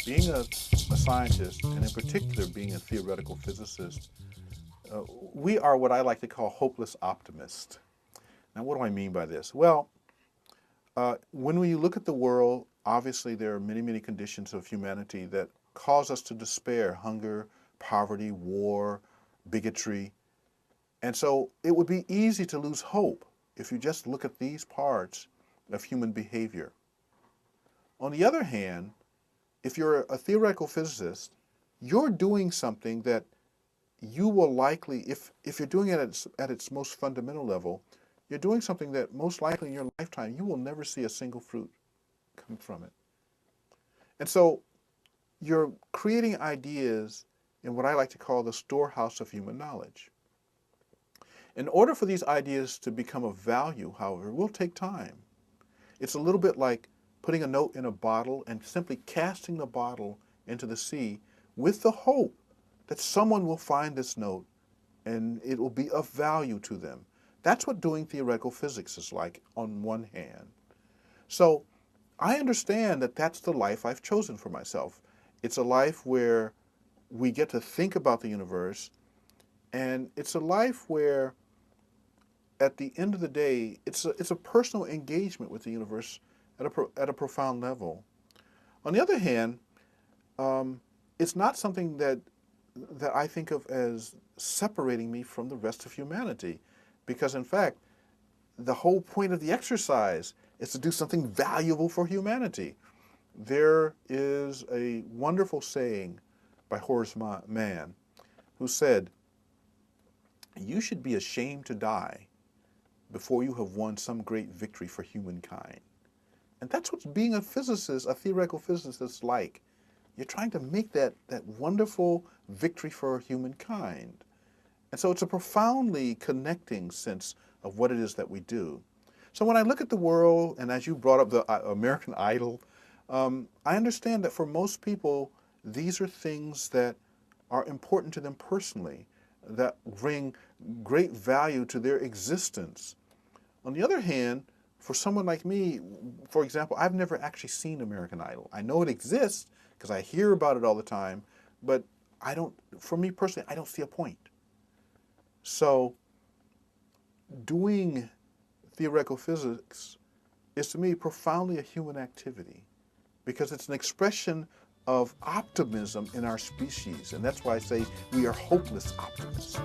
being a scientist, and in particular being a theoretical physicist, we are what I like to call hopeless optimists. Now, what do I mean by this? Well, when we look at the world, obviously there are many, many conditions of humanity that cause us to despair: hunger, poverty, war, bigotry. And so it would be easy to lose hope if you just look at these parts of human behavior. On the other hand, if you're a theoretical physicist, you're doing something that you will likely, if you're doing it at its most fundamental level, you're doing something that most likely in your lifetime you will never see a single fruit come from it. And so you're creating ideas in what I like to call the storehouse of human knowledge. In order for these ideas to become of value, however, it will take time. It's a little bit like putting a note in a bottle and simply casting the bottle into the sea with the hope that someone will find this note and it will be of value to them. That's what doing theoretical physics is like on one hand. So I understand that that's the life I've chosen for myself. It's a life where we get to think about the universe, and it's a life where at the end of the day, it's a personal engagement with the universe at a profound level. On the other hand, it's not something that I think of as separating me from the rest of humanity, because in fact, the whole point of the exercise is to do something valuable for humanity. There is a wonderful saying by Horace Mann who said, "You should be ashamed to die before you have won some great victory for humankind." And that's what being a physicist, a theoretical physicist, is like. You're trying to make that wonderful victory for humankind. And so it's a profoundly connecting sense of what it is that we do. So when I look at the world, and as you brought up the American Idol, I understand that for most people, these are things that are important to them personally, that bring great value to their existence. On the other hand, for someone like me, for example, I've never actually seen American Idol. I know it exists because I hear about it all the time, but for me personally, I don't see a point. So doing theoretical physics is to me profoundly a human activity because it's an expression of optimism in our species. And that's why I say we are hopeless optimists.